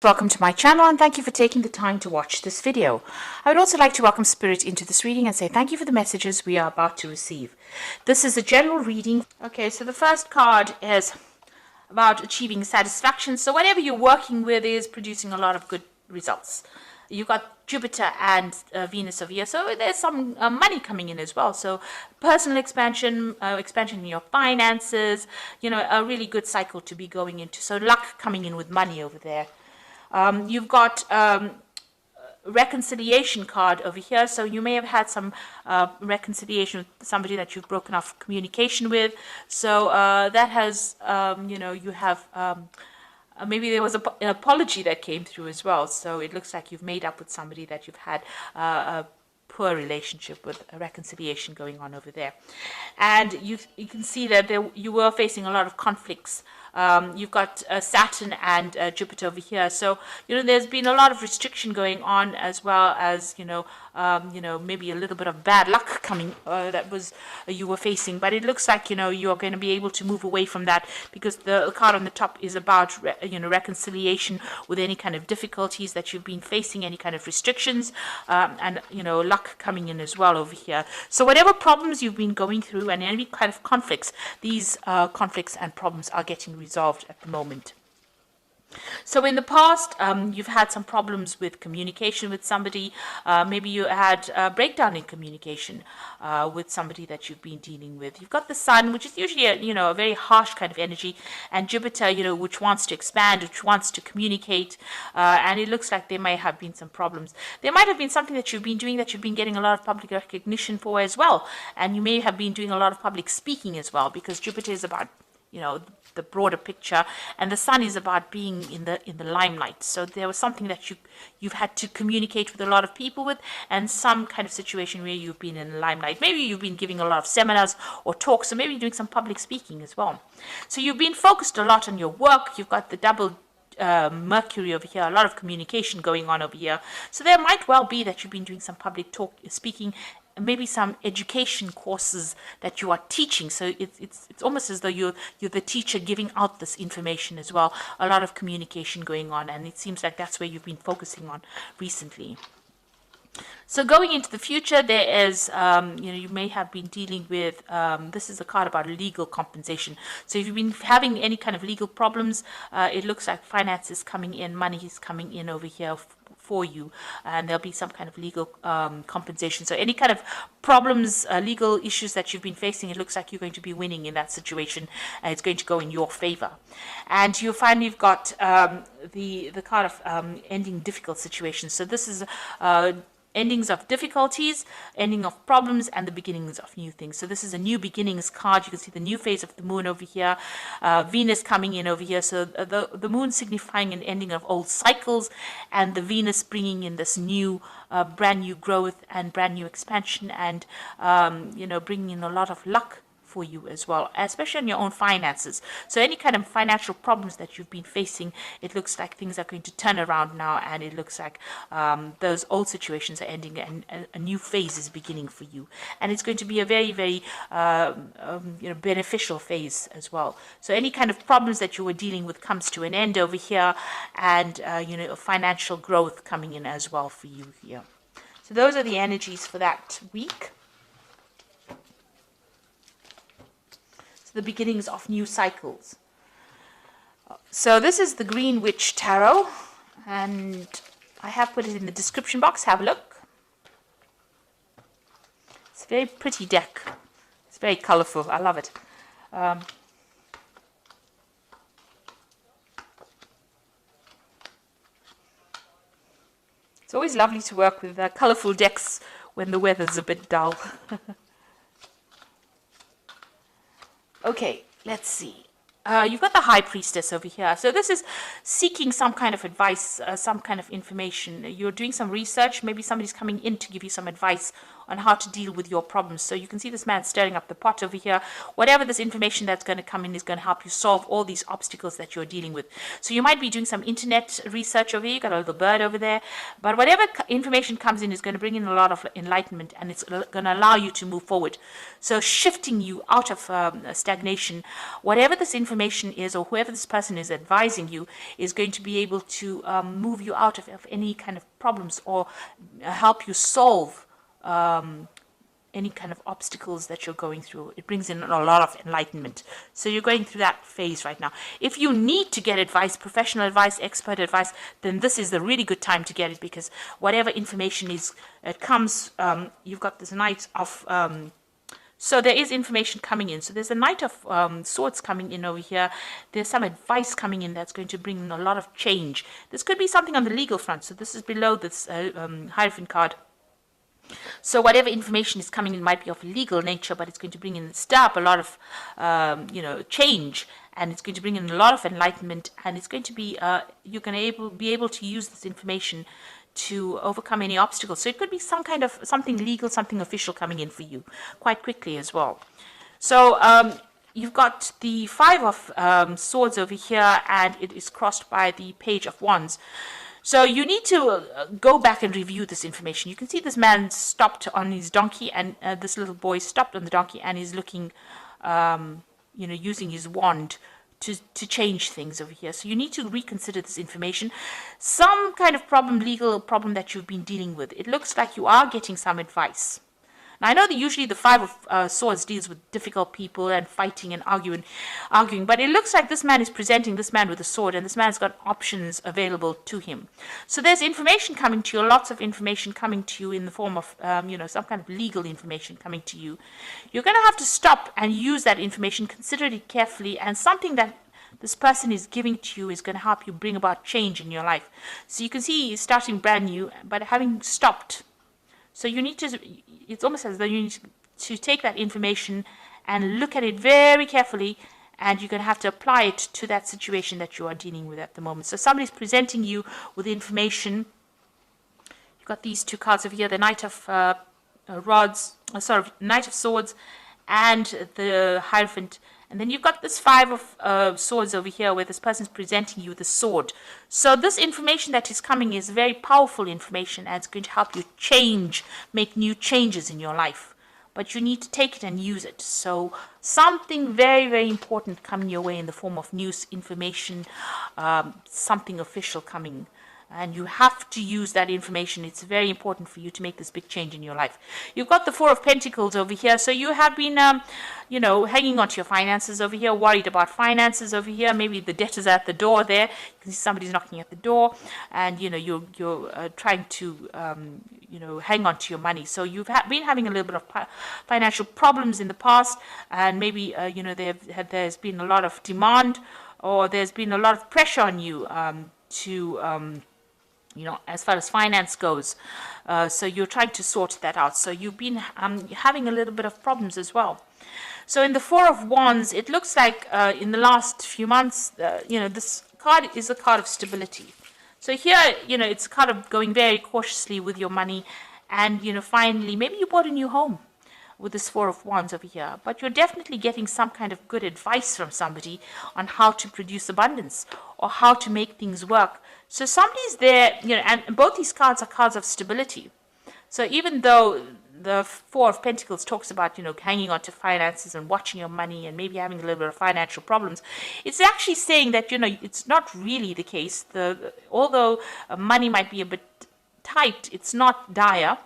Welcome to my channel and thank you for taking the time to watch this video. I would also like to welcome Spirit into this reading and say thank you for the messages we are about to receive. This is a general reading. Okay, so the first card is about achieving satisfaction. So whatever you're working with is producing a lot of good results. You've got Jupiter and Venus over here, so there's some money coming in as well. So personal expansion, expansion in your finances, you know, a really good cycle to be going into. So luck coming in with money over there. You've got reconciliation card over here, so you may have had some reconciliation with somebody that you've broken off communication with. So that has, you know, you have maybe there was an apology that came through as well. So it looks like you've made up with somebody that you've had a poor relationship with, a reconciliation going on over there. And you can see that you were facing a lot of conflicts. You've got Saturn and Jupiter over here, so you know there's been a lot of restriction going on, as well as you know maybe a little bit of bad luck coming that was you were facing. But it looks like you know you are going to be able to move away from that, because the card on the top is about reconciliation with any kind of difficulties that you've been facing, any kind of restrictions, and you know luck coming in as well over here. So whatever problems you've been going through and any kind of conflicts, these conflicts and problems are getting resolved at the moment. So in the past, you've had some problems with communication with somebody. Maybe you had a breakdown in communication with somebody that you've been dealing with. You've got the Sun, which is usually a very harsh kind of energy, and Jupiter, which wants to expand, which wants to communicate. And it looks like there may have been some problems. There might have been something that you've been doing that you've been getting a lot of public recognition for as well, and you may have been doing a lot of public speaking as well, because Jupiter is about the broader picture, and the Sun is about being in the limelight. So there was something that you've had to communicate with a lot of people with, and some kind of situation where you've been in the limelight. Maybe you've been giving a lot of seminars or talks, or maybe doing some public speaking as well. So you've been focused a lot on your work. You've got the double Mercury over here, a lot of communication going on over here. So there might well be that you've been doing some public speaking, maybe some education courses that you are teaching. So it's almost as though you're the teacher giving out this information as well. A lot of communication going on, and it seems like that's where you've been focusing on recently. So going into the future, there is, you may have been dealing with, this is a card about legal compensation. So if you've been having any kind of legal problems, it looks like finance is coming in, money is coming in over here for you, and there'll be some kind of legal compensation. So any kind of problems, legal issues that you've been facing, it looks like you're going to be winning in that situation, and it's going to go in your favor. And you'll find you've got the card of ending difficult situations. So this is endings of difficulties, ending of problems, and the beginnings of new things. So this is a new beginnings card. You can see the new phase of the moon over here, Venus coming in over here. So the moon signifying an ending of old cycles, and the Venus bringing in this new, brand new growth and brand new expansion, and bringing in a lot of luck for you as well, especially on your own finances. So any kind of financial problems that you've been facing, it looks like things are going to turn around now, and it looks like those old situations are ending and a new phase is beginning for you, and it's going to be a very, very beneficial phase as well. So any kind of problems that you were dealing with comes to an end over here, and financial growth coming in as well for you here. So those are the energies for that week. The beginnings of new cycles. So this is the Green Witch Tarot, and I have put it in the description box. Have a look. It's a very pretty deck. It's very colorful. I love it. It's always lovely to work with colorful decks when the weather's a bit dull. Okay, let's see. You've got the High Priestess over here. So this is seeking some kind of advice, some kind of information. You're doing some research. Maybe somebody's coming in to give you some advice on how to deal with your problems. So you can see this man stirring up the pot over here. Whatever this information that's going to come in is going to help you solve all these obstacles that you're dealing with. So you might be doing some internet research over here. You got a little bird over there. But whatever information comes in is going to bring in a lot of enlightenment, and it's going to allow you to move forward. So shifting you out of stagnation. Whatever this information is, or whoever this person is advising you, is going to be able to move you out of any kind of problems, or help you solve any kind of obstacles that you're going through. It brings in a lot of enlightenment. So you're going through that phase right now. If you need to get advice, professional advice, expert advice, then this is the really good time to get it, because whatever information is, it comes, you've got this Knight of, so there is information coming in. So there's a Knight of Swords coming in over here. There's some advice coming in that's going to bring in a lot of change. This could be something on the legal front. So this is below this Hierophant card. So whatever information is coming in might be of legal nature, but it's going to bring in, stir up a lot of, change, and it's going to bring in a lot of enlightenment, and it's going to be, you're going to be able to use this information to overcome any obstacles. So it could be some kind of something legal, something official coming in for you quite quickly as well. So you've got the Five of Swords over here, and it is crossed by the Page of Wands. So you need to go back and review this information. You can see this man stopped on his donkey, and this little boy stopped on the donkey and is looking, using his wand to change things over here. So you need to reconsider this information. Some kind of problem, legal problem that you've been dealing with. It looks like you are getting some advice. Now, I know that usually the Five of Swords deals with difficult people and fighting and arguing, but it looks like this man is presenting this man with a sword, and this man's got options available to him. So there's information coming to you, lots of information coming to you in the form of, some kind of legal information coming to you. You're going to have to stop and use that information, consider it carefully, and something that this person is giving to you is going to help you bring about change in your life. So you can see he's starting brand new, but having stopped. So you need to, it's almost as though you need to take that information and look at it very carefully, and you're going to have to apply it to that situation that you are dealing with at the moment. So somebody's presenting you with information. You've got these two cards over here, the Knight of Knight of Swords and the Hierophant. And then you've got this Five of Swords over here, where this person's presenting you the sword. So this information that is coming is very powerful information, and it's going to help you change, make new changes in your life. But you need to take it and use it. So something very, very important coming your way in the form of news, information, something official coming. And you have to use that information. It's very important for you to make this big change in your life. You've got the Four of Pentacles over here. So you have been, hanging on to your finances over here, worried about finances over here. Maybe the debtors are at the door there. You can see somebody's knocking at the door, and, you're trying to, hang on to your money. So you've been having a little bit of financial problems in the past, and maybe, there's been a lot of demand, or there's been a lot of pressure on you as far as finance goes. So you're trying to sort that out. So you've been having a little bit of problems as well. So in the Four of Wands, it looks like in the last few months, this card is a card of stability. So here, it's a card of going very cautiously with your money. And, finally, maybe you bought a new home with this Four of Wands over here, but you're definitely getting some kind of good advice from somebody on how to produce abundance or how to make things work. So somebody's there, and both these cards are cards of stability. So even though the Four of Pentacles talks about, hanging on to finances and watching your money and maybe having a little bit of financial problems, it's actually saying that, it's not really the case. Although money might be a bit tight, it's not dire.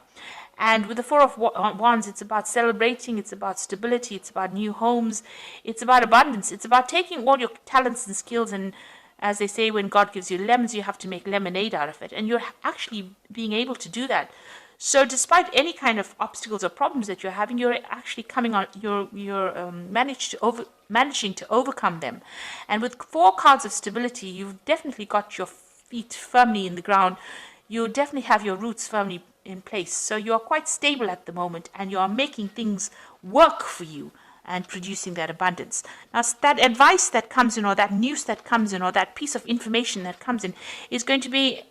And with the Four of Wands, it's about celebrating, it's about stability, it's about new homes, it's about abundance, it's about taking all your talents and skills, and as they say, when God gives you lemons, you have to make lemonade out of it. And you're actually being able to do that. So despite any kind of obstacles or problems that you're having, you're actually coming on, you're managing to overcome them. And with 4 cards of stability, you've definitely got your feet firmly in the ground. You definitely have your roots firmly in place. So you are quite stable at the moment, and you are making things work for you and producing that abundance. Now, that advice that comes in, or that news that comes in, or that piece of information that comes in, is going to be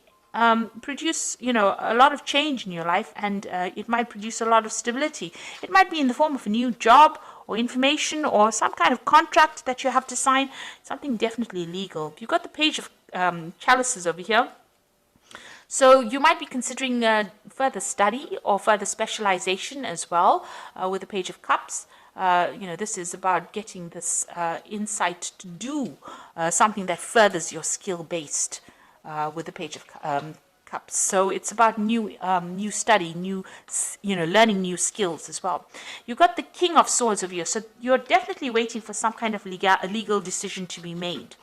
produce, a lot of change in your life, and it might produce a lot of stability. It might be in the form of a new job or information or some kind of contract that you have to sign, something definitely legal. You've got the page of chalices over here. So you might be considering further study or further specialization as well with the Page of Cups. This is about getting this insight to do something that furthers your skill-based with the Page of Cups. So it's about new study, learning new skills as well. You've got the King of Swords over here. So you're definitely waiting for some kind of legal decision to be made.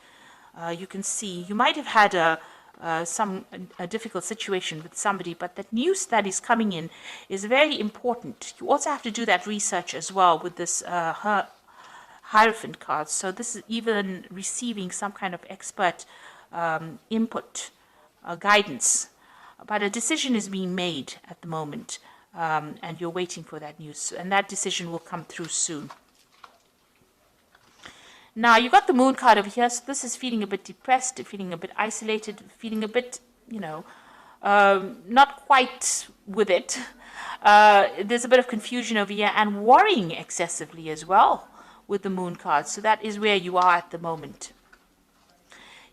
You can see you might have had a difficult situation with somebody, but that news that is coming in is very important. You also have to do that research as well with this Hierophant card. So this is even receiving some kind of expert input, guidance, but a decision is being made at the moment, and you're waiting for that news, and that decision will come through soon. Now, you got the Moon card over here, so this is feeling a bit depressed, feeling a bit isolated, feeling a bit, not quite with it. There's a bit of confusion over here and worrying excessively as well with the Moon card. So that is where you are at the moment.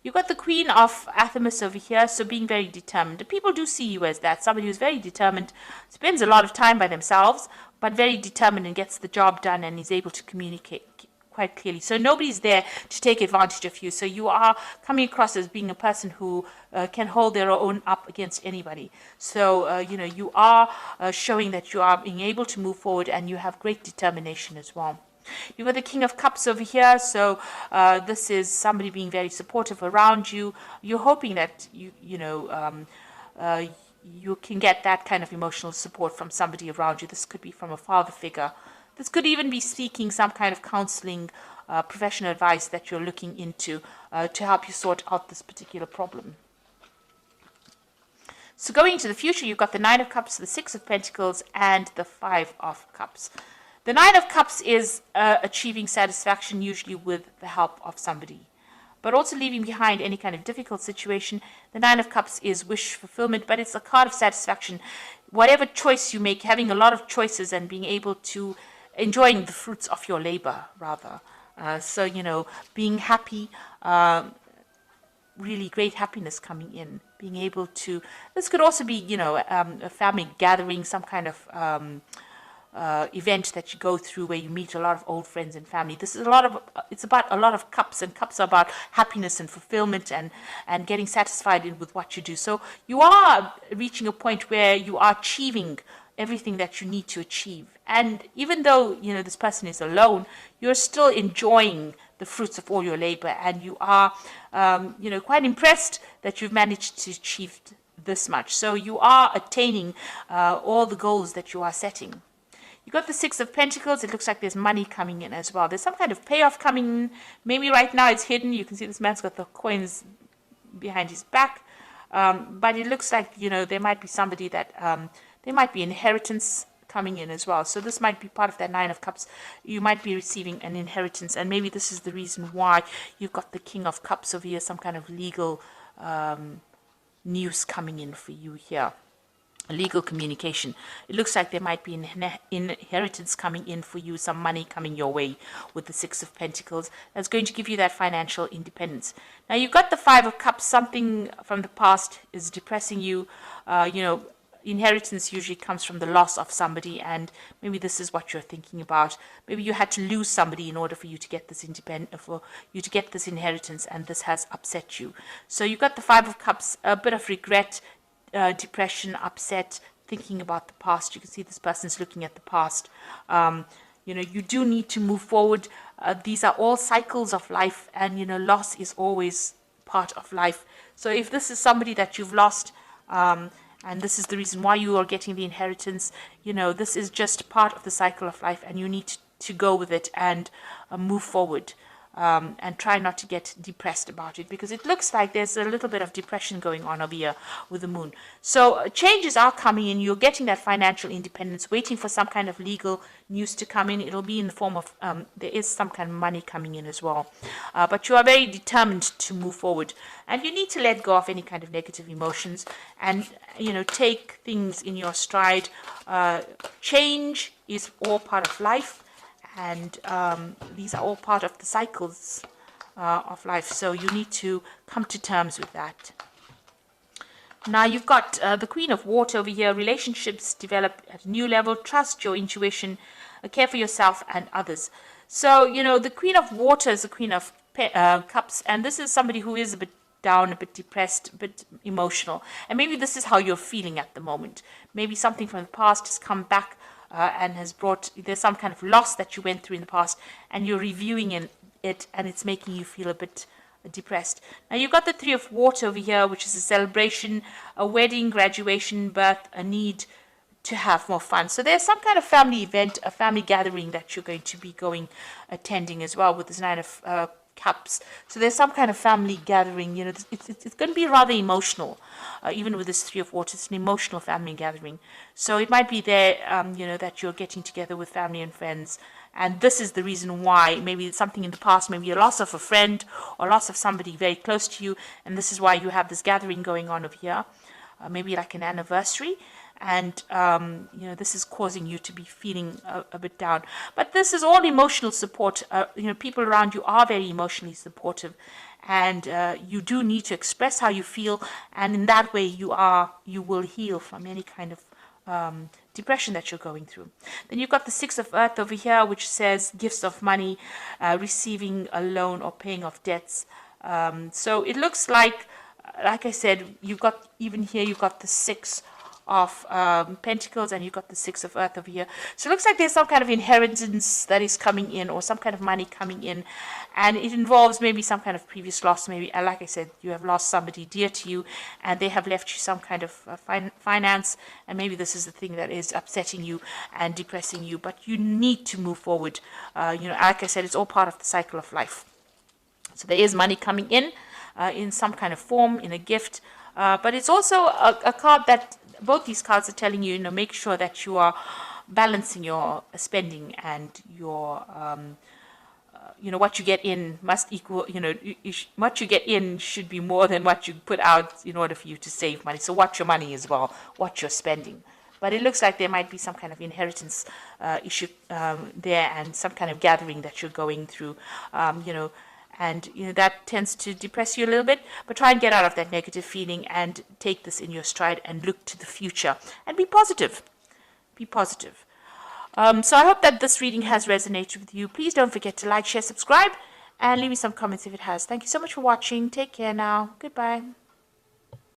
You've got the Queen of Athamas over here, so being very determined. People do see you as that, somebody who's very determined, spends a lot of time by themselves, but very determined and gets the job done and is able to communicate quite clearly. So nobody's there to take advantage of you. So you are coming across as being a person who can hold their own up against anybody. So, you are showing that you are being able to move forward and you have great determination as well. You've got the King of Cups over here. So this is somebody being very supportive around you. You're hoping that you can get that kind of emotional support from somebody around you. This could be from a father figure. This could even be seeking some kind of counseling, professional advice that you're looking into to help you sort out this particular problem. So going into the future, you've got the Nine of Cups, the Six of Pentacles, and the Five of Cups. The Nine of Cups is achieving satisfaction, usually with the help of somebody, but also leaving behind any kind of difficult situation. The Nine of Cups is wish fulfillment, but it's a card of satisfaction. Whatever choice you make, having a lot of choices and being able to enjoying the fruits of your labor, rather. So, being happy, really great happiness coming in, being able to, this could also be, a family gathering, some kind of event that you go through where you meet a lot of old friends and family. This is it's about a lot of cups, and cups are about happiness and fulfillment and getting satisfied with what you do. So you are reaching a point where you are achieving everything that you need to achieve. And even though, this person is alone, you're still enjoying the fruits of all your labor, and you are, quite impressed that you've managed to achieve this much. So you are attaining all the goals that you are setting. You got the Six of Pentacles. It looks like there's money coming in as well. There's some kind of payoff coming in. Maybe right now it's hidden. You can see this man's got the coins behind his back. But it looks like, there might be somebody that, there might be inheritance coming in as well. So this might be part of that Nine of Cups. You might be receiving an inheritance, and maybe this is the reason why you've got the King of Cups over here, some kind of legal news coming in for you here. Legal communication. It looks like there might be an inheritance coming in for you, some money coming your way with the Six of Pentacles. That's going to give you that financial independence. Now you've got the Five of Cups. Something from the past is depressing you. Inheritance usually comes from the loss of somebody, and maybe this is what you're thinking about. Maybe you had to lose somebody in order for you to get this inheritance, and this has upset you. So you've got the Five of Cups, a bit of regret, depression, upset, thinking about the past. You can see this person's looking at the past. You do need to move forward. These are all cycles of life, and loss is always part of life. So if this is somebody that you've lost, and this is the reason why you are getting the inheritance, this is just part of the cycle of life, and you need to go with it and move forward. and try not to get depressed about it, because it looks like there's a little bit of depression going on over here with the moon. So changes are coming in. You're getting that financial independence, waiting for some kind of legal news to come in. It'll be in the form of, there is some kind of money coming in as well. But you are very determined to move forward. And you need to let go of any kind of negative emotions and, take things in your stride. Change is all part of life. And these are all part of the cycles of life. So you need to come to terms with that. Now you've got the Queen of Water over here. Relationships develop at a new level. Trust your intuition. Care for yourself and others. So, the Queen of Water is the Queen of Cups. And this is somebody who is a bit down, a bit depressed, a bit emotional. And maybe this is how you're feeling at the moment. Maybe something from the past has come back and has there's some kind of loss that you went through in the past, and you're reviewing it, and it's making you feel a bit depressed. Now you've got the Three of Water over here, which is a celebration, a wedding, graduation, birth, a need to have more fun. So there's some kind of family event, a family gathering that you're going to be attending as well with this Nine of Cups. So there's some kind of family gathering. It's going to be rather emotional. Even with this Three of Water, it's an emotional family gathering. So it might be there, that you're getting together with family and friends. And this is the reason why. Maybe it's something in the past, maybe a loss of a friend or loss of somebody very close to you. And this is why you have this gathering going on over here. Maybe like an anniversary. And, this is causing you to be feeling a bit down. But this is all emotional support. People around you are very emotionally supportive. And you do need to express how you feel. And in that way, you will heal from any kind of depression that you're going through. Then you've got the Six of Earth over here, which says gifts of money, receiving a loan or paying off debts. So it looks like I said, you've got the Six of Pentacles, and you've got the Six of Earth over here. So it looks like there's some kind of inheritance that is coming in, or some kind of money coming in, and it involves maybe some kind of previous loss. Maybe, like I said, you have lost somebody dear to you, and they have left you some kind of finance, and maybe this is the thing that is upsetting you and depressing you. But you need to move forward. Like I said, it's all part of the cycle of life. So there is money coming in some kind of form, in a gift, but it's also a card that both these cards are telling you, make sure that you are balancing your spending, and your, what you get in must equal, what you get in should be more than what you put out in order for you to save money. So watch your money as well, watch your spending. But it looks like there might be some kind of inheritance issue there, and some kind of gathering that you're going through, and that tends to depress you a little bit. But try and get out of that negative feeling and take this in your stride and look to the future and be positive. Be positive. So I hope that this reading has resonated with you. Please don't forget to like, share, subscribe, and leave me some comments if it has. Thank you so much for watching. Take care now. Goodbye.